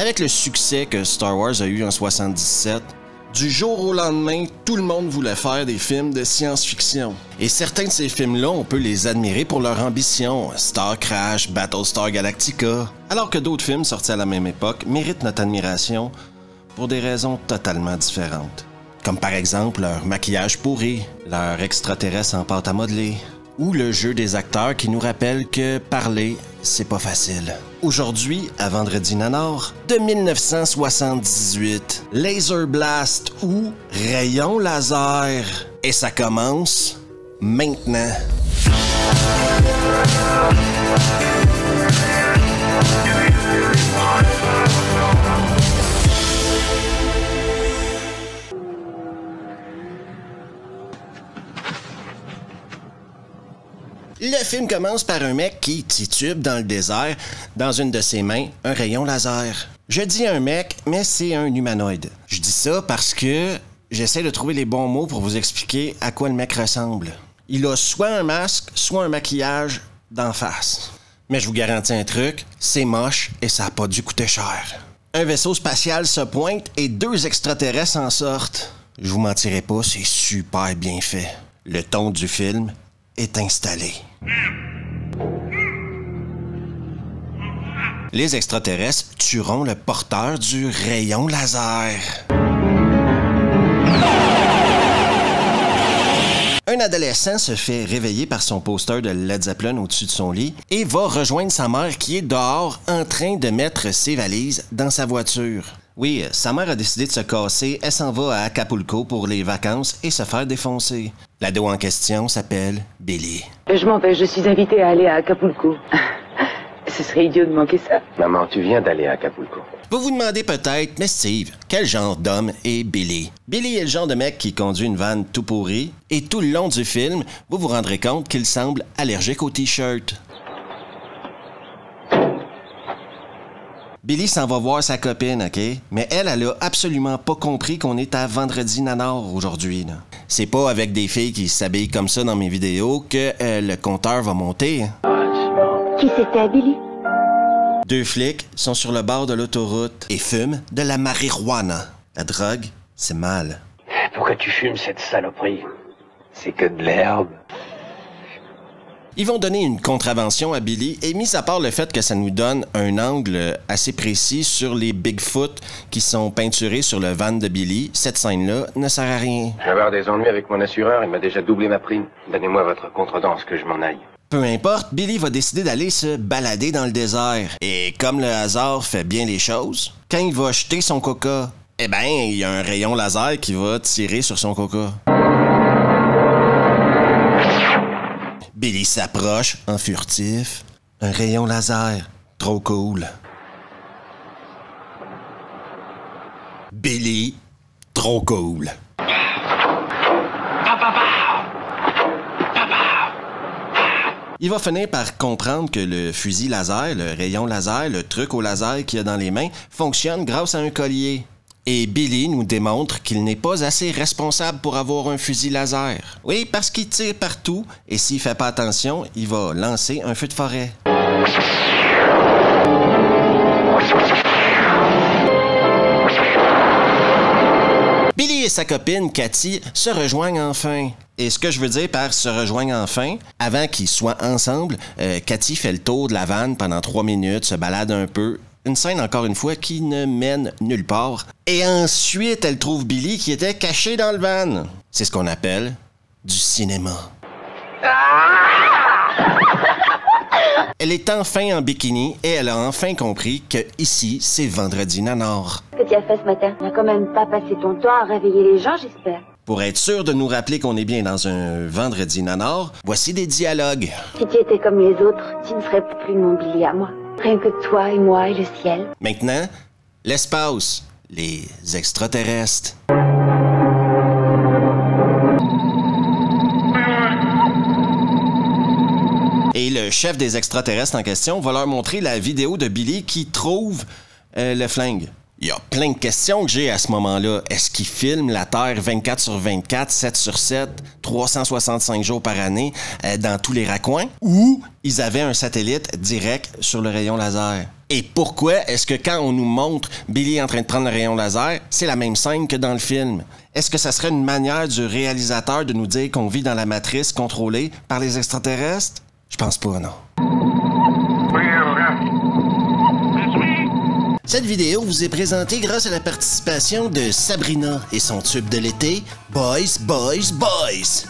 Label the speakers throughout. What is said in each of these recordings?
Speaker 1: Avec le succès que Star Wars a eu en 77, du jour au lendemain, tout le monde voulait faire des films de science-fiction. Et certains de ces films-là, on peut les admirer pour leur ambition, Star Crash, Battlestar Galactica, alors que d'autres films sortis à la même époque méritent notre admiration pour des raisons totalement différentes. Comme par exemple leur maquillage pourri, leur extraterrestre en pâte à modeler, ou le jeu des acteurs qui nous rappelle que parler, c'est pas facile. Aujourd'hui, à Vendredi Nanar, de 1978, Laser Blast ou Rayon Laser. Et ça commence maintenant. Le film commence par un mec qui titube dans le désert, dans une de ses mains, un rayon laser. Je dis un mec, mais c'est un humanoïde. Je dis ça parce que j'essaie de trouver les bons mots pour vous expliquer à quoi le mec ressemble. Il a soit un masque, soit un maquillage d'en face. Mais je vous garantis un truc, c'est moche et ça a pas dû coûter cher. Un vaisseau spatial se pointe et 2 extraterrestres en sortent. Je vous mentirai pas, c'est super bien fait. Le ton du film est installé. Les extraterrestres tueront le porteur du rayon laser. Un adolescent se fait réveiller par son poster de Led Zeppelin au-dessus de son lit et va rejoindre sa mère qui est dehors en train de mettre ses valises dans sa voiture. Oui, sa mère a décidé de se casser, elle s'en va à Acapulco pour les vacances et se faire défoncer. L'ado en question s'appelle Billy.
Speaker 2: Je m'en vais, je suis invitée à aller à Acapulco. Ce serait idiot de manquer ça.
Speaker 3: Maman, tu viens d'aller à Acapulco.
Speaker 1: Vous vous demandez peut-être, mais Steve, quel genre d'homme est Billy? Billy est le genre de mec qui conduit une vanne tout pourrie et tout le long du film, vous vous rendrez compte qu'il semble allergique aux t-shirts. Billy s'en va voir sa copine, OK? Mais elle a absolument pas compris qu'on est à Vendredi Nanar aujourd'hui, là. C'est pas avec des filles qui s'habillent comme ça dans mes vidéos que le compteur va monter.
Speaker 2: Qui c'était, Billy?
Speaker 1: 2 flics sont sur le bord de l'autoroute et fument de la marijuana. La drogue, c'est mal.
Speaker 3: Pourquoi tu fumes cette saloperie? C'est que de l'herbe.
Speaker 1: Ils vont donner une contravention à Billy et mis à part le fait que ça nous donne un angle assez précis sur les Bigfoot qui sont peinturés sur le van de Billy, cette scène-là ne sert à rien.
Speaker 3: Je vais avoir des ennuis avec mon assureur, il m'a déjà doublé ma prime. Donnez-moi votre contredanse que je m'en aille.
Speaker 1: Peu importe, Billy va décider d'aller se balader dans le désert. Et comme le hasard fait bien les choses, quand il va jeter son coca, eh ben, il y a un rayon laser qui va tirer sur son coca. Billy s'approche en furtif. Un rayon laser. Trop cool. Billy, trop cool. Il va finir par comprendre que le fusil laser, le rayon laser, le truc au laser qu'il a dans les mains, fonctionne grâce à un collier. Et Billy nous démontre qu'il n'est pas assez responsable pour avoir un fusil laser. Oui, parce qu'il tire partout, et s'il fait pas attention, il va lancer un feu de forêt. Billy et sa copine, Cathy, se rejoignent enfin. Et ce que je veux dire par se rejoignent enfin, avant qu'ils soient ensemble, Cathy fait le tour de la vanne pendant 3 minutes, se balade un peu. Une scène, encore une fois, qui ne mène nulle part. Et ensuite, elle trouve Billy qui était caché dans le van. C'est ce qu'on appelle du cinéma. Elle est enfin en bikini et elle a enfin compris que ici, c'est Vendredi Nanar.
Speaker 2: Qu'est-ce que tu as fait ce matin? Tu n'as quand même pas passé ton temps à réveiller les gens, j'espère.
Speaker 1: Pour être sûr de nous rappeler qu'on est bien dans un Vendredi Nanar, voici des dialogues.
Speaker 2: Si tu étais comme les autres, tu ne serais plus mon Billy à moi. Rien que toi et moi et le ciel.
Speaker 1: Maintenant, l'espace, les extraterrestres. Et le chef des extraterrestres en question va leur montrer la vidéo de Billy qui trouve le flingue. Il y a plein de questions que j'ai à ce moment-là. Est-ce qu'ils filment la Terre 24 sur 24, 7 sur 7, 365 jours par année dans tous les raccoins? Ou ils avaient un satellite direct sur le rayon laser? Et pourquoi est-ce que quand on nous montre Billy en train de prendre le rayon laser, c'est la même scène que dans le film? Est-ce que ça serait une manière du réalisateur de nous dire qu'on vit dans la matrice contrôlée par les extraterrestres? Je pense pas, non. Cette vidéo vous est présentée grâce à la participation de Sabrina et son tube de l'été, Boys, Boys, Boys.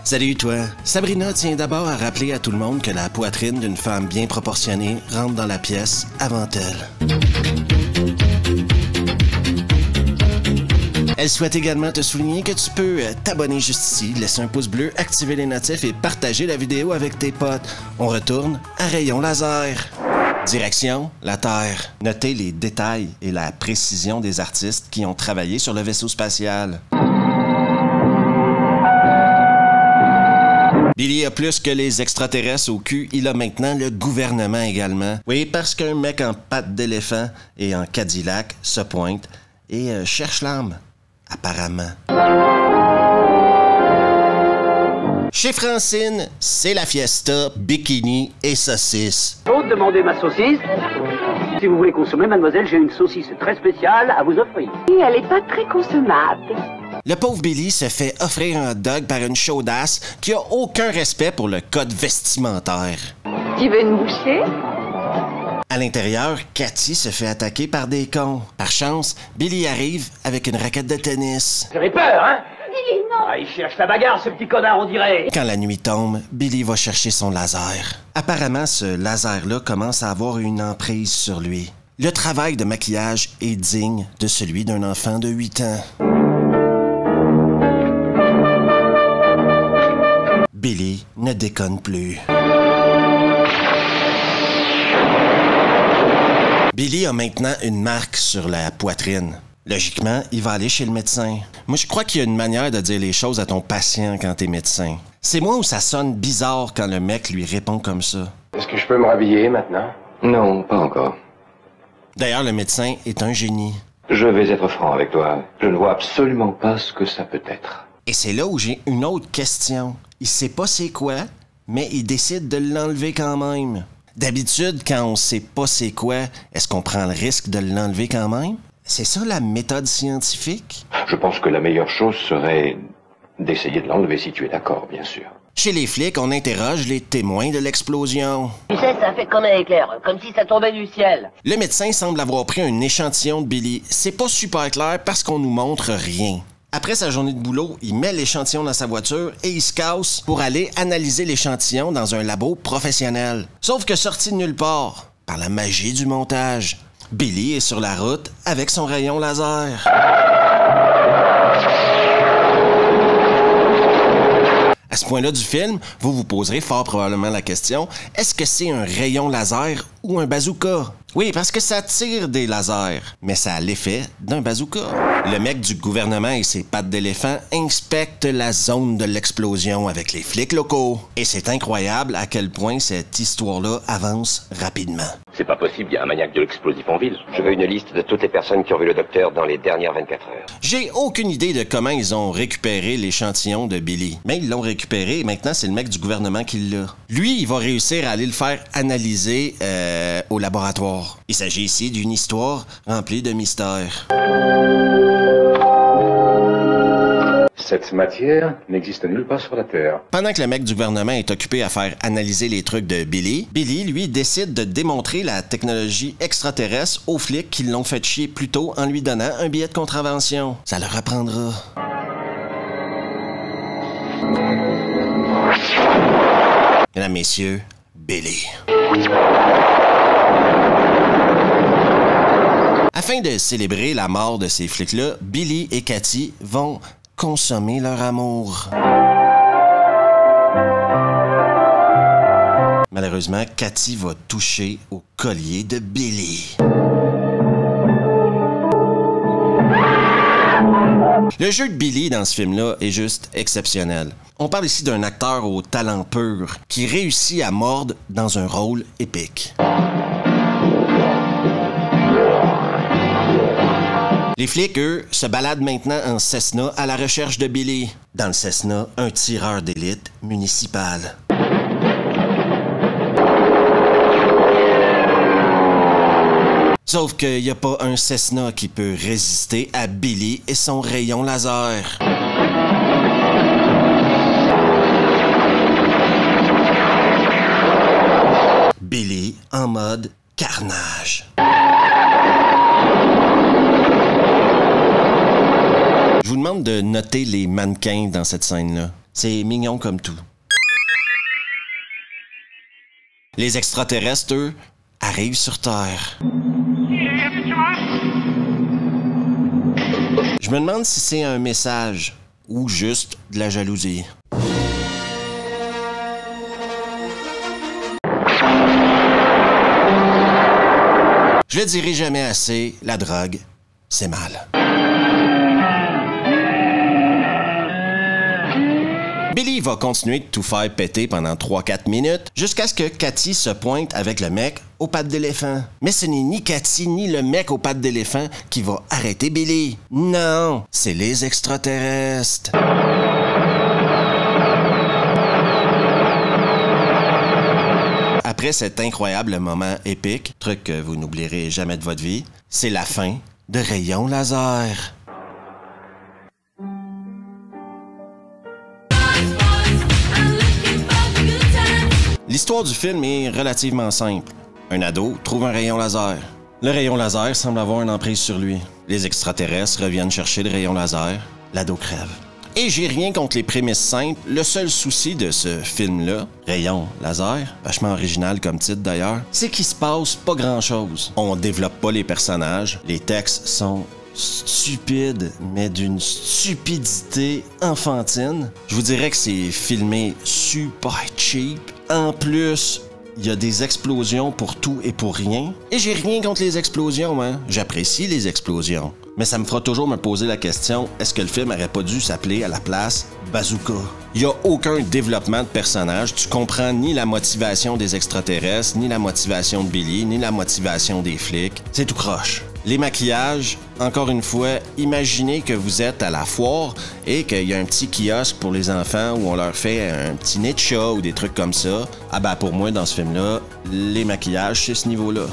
Speaker 1: Salut toi. Sabrina tient d'abord à rappeler à tout le monde que la poitrine d'une femme bien proportionnée rentre dans la pièce avant elle. Elle souhaite également te souligner que tu peux t'abonner juste ici, laisser un pouce bleu, activer les notifs et partager la vidéo avec tes potes. On retourne à rayon laser. Direction, la Terre. Notez les détails et la précision des artistes qui ont travaillé sur le vaisseau spatial. Billy a plus que les extraterrestres au cul, il a maintenant le gouvernement également. Oui, parce qu'un mec en pattes d'éléphant et en Cadillac se pointe et cherche l'âme. Apparemment. Chez Francine, c'est la fiesta, bikini et saucisse.
Speaker 4: Faut demander ma saucisse. Si vous voulez consommer, mademoiselle, j'ai une saucisse très spéciale à vous offrir.
Speaker 2: Et elle est pas très consommable.
Speaker 1: Le pauvre Billy se fait offrir un hot dog par une chaudasse qui a aucun respect pour le code vestimentaire.
Speaker 2: Tu veux une bouchée?
Speaker 1: À l'intérieur, Cathy se fait attaquer par des cons. Par chance, Billy arrive avec une raquette de tennis.
Speaker 4: Vous avez peur, hein?
Speaker 2: Billy, non!
Speaker 4: Ah, il cherche la bagarre, ce petit connard, on dirait.
Speaker 1: Quand la nuit tombe, Billy va chercher son laser. Apparemment, ce laser-là commence à avoir une emprise sur lui. Le travail de maquillage est digne de celui d'un enfant de 8 ans. Billy ne déconne plus. Billy a maintenant une marque sur la poitrine. Logiquement, il va aller chez le médecin. Moi, je crois qu'il y a une manière de dire les choses à ton patient quand t'es médecin. C'est moi où ça sonne bizarre quand le mec lui répond comme ça.
Speaker 3: Est-ce que je peux me rhabiller maintenant? Non, pas encore.
Speaker 1: D'ailleurs, le médecin est un génie.
Speaker 3: Je vais être franc avec toi. Je ne vois absolument pas ce que ça peut être.
Speaker 1: Et c'est là où j'ai une autre question. Il sait pas c'est quoi, mais il décide de l'enlever quand même. D'habitude, quand on sait pas c'est quoi, est-ce qu'on prend le risque de l'enlever quand même? C'est ça la méthode scientifique?
Speaker 3: Je pense que la meilleure chose serait d'essayer de l'enlever si tu es d'accord, bien sûr.
Speaker 1: Chez les flics, on interroge les témoins de l'explosion.
Speaker 5: Tu sais, ça fait comme un éclair, comme si ça tombait du ciel.
Speaker 1: Le médecin semble avoir pris un échantillon de Billy. C'est pas super clair parce qu'on nous montre rien. Après sa journée de boulot, il met l'échantillon dans sa voiture et il se casse pour aller analyser l'échantillon dans un labo professionnel. Sauf que sorti de nulle part, par la magie du montage, Billy est sur la route avec son rayon laser. À ce point-là du film, vous vous poserez fort probablement la question, est-ce que c'est un rayon laser ou un bazooka? Oui, parce que ça tire des lasers, mais ça a l'effet d'un bazooka. Le mec du gouvernement et ses pattes d'éléphant inspectent la zone de l'explosion avec les flics locaux. Et c'est incroyable à quel point cette histoire-là avance rapidement.
Speaker 3: C'est pas possible, il y a un maniaque de l'explosif en ville. Je veux une liste de toutes les personnes qui ont vu le docteur dans les dernières 24 heures.
Speaker 1: J'ai aucune idée de comment ils ont récupéré l'échantillon de Billy. Mais ils l'ont récupéré et maintenant c'est le mec du gouvernement qui l'a. Lui, il va réussir à aller le faire analyser au laboratoire. Il s'agit ici d'une histoire remplie de mystères.
Speaker 3: Cette matière n'existe nulle part sur la Terre.
Speaker 1: Pendant que le mec du gouvernement est occupé à faire analyser les trucs de Billy, Billy, lui, décide de démontrer la technologie extraterrestre aux flics qui l'ont fait chier plus tôt en lui donnant un billet de contravention. Ça leur apprendra. Mesdames, messieurs, Billy. Afin de célébrer la mort de ces flics-là, Billy et Cathy vont consommer leur amour. Malheureusement, Cathy va toucher au collier de Billy. Le jeu de Billy dans ce film-là est juste exceptionnel. On parle ici d'un acteur au talent pur qui réussit à mordre dans un rôle épique. Les flics, eux, se baladent maintenant en Cessna à la recherche de Billy. Dans le Cessna, un tireur d'élite municipal. Sauf qu'il n'y a pas un Cessna qui peut résister à Billy et son rayon laser. Billy en mode carnage. Je vous demande de noter les mannequins dans cette scène-là. C'est mignon comme tout. Les extraterrestres, eux, arrivent sur Terre. Je me demande si c'est un message ou juste de la jalousie. Je le dirai jamais assez, la drogue, c'est mal. Billy va continuer de tout faire péter pendant 3-4 minutes jusqu'à ce que Cathy se pointe avec le mec aux pattes d'éléphant. Mais ce n'est ni Cathy ni le mec aux pattes d'éléphant qui va arrêter Billy. Non, c'est les extraterrestres. Après cet incroyable moment épique, truc que vous n'oublierez jamais de votre vie, c'est la fin de Rayon Laser. L'histoire du film est relativement simple. Un ado trouve un rayon laser. Le rayon laser semble avoir une emprise sur lui. Les extraterrestres reviennent chercher le rayon laser. L'ado crève. Et j'ai rien contre les prémices simples. Le seul souci de ce film-là, Rayon Laser, vachement original comme titre d'ailleurs, c'est qu'il se passe pas grand-chose. On développe pas les personnages. Les textes sont stupides, mais d'une stupidité enfantine. Je vous dirais que c'est filmé super cheap. En plus, il y a des explosions pour tout et pour rien. Et j'ai rien contre les explosions, hein. J'apprécie les explosions. Mais ça me fera toujours me poser la question, est-ce que le film aurait pas dû s'appeler à la place Bazooka? Il n'y a aucun développement de personnage. Tu comprends ni la motivation des extraterrestres, ni la motivation de Billy, ni la motivation des flics. C'est tout croche. Les maquillages, encore une fois, imaginez que vous êtes à la foire et qu'il y a un petit kiosque pour les enfants où on leur fait un petit nez de chat ou des trucs comme ça. Ah ben pour moi, dans ce film-là, les maquillages, c'est ce niveau-là.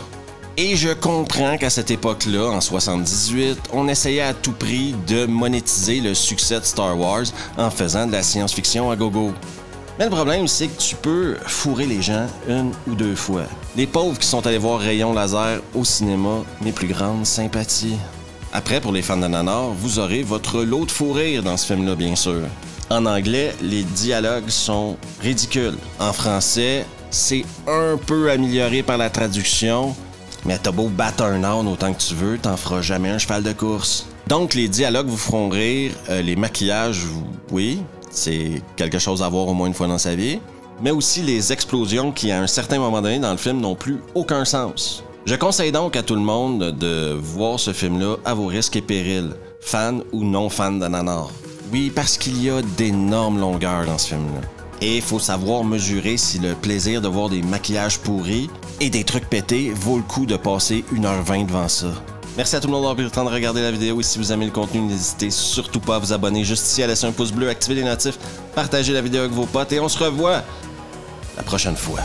Speaker 1: Et je comprends qu'à cette époque-là, en 78, on essayait à tout prix de monétiser le succès de Star Wars en faisant de la science-fiction à gogo. Mais le problème, c'est que tu peux fourrer les gens une ou deux fois. Les pauvres qui sont allés voir Rayon Laser au cinéma, mes plus grandes sympathies. Après, pour les fans de nanar, vous aurez votre lot de fou rire dans ce film-là, bien sûr. En anglais, les dialogues sont ridicules. En français, c'est un peu amélioré par la traduction, mais t'as beau battre un âne autant que tu veux, t'en feras jamais un cheval de course. Donc, les dialogues vous feront rire, les maquillages, oui, c'est quelque chose à voir au moins une fois dans sa vie, mais aussi les explosions qui, à un certain moment donné dans le film, n'ont plus aucun sens. Je conseille donc à tout le monde de voir ce film-là à vos risques et périls, fan ou non fan de nanar. Oui, parce qu'il y a d'énormes longueurs dans ce film-là. Et il faut savoir mesurer si le plaisir de voir des maquillages pourris et des trucs pétés vaut le coup de passer 1h20 devant ça. Merci à tout le monde d'avoir pris le temps de regarder la vidéo et si vous aimez le contenu, n'hésitez surtout pas à vous abonner juste ici, à laisser un pouce bleu, activer les notifs, partager la vidéo avec vos potes et on se revoit la prochaine fois.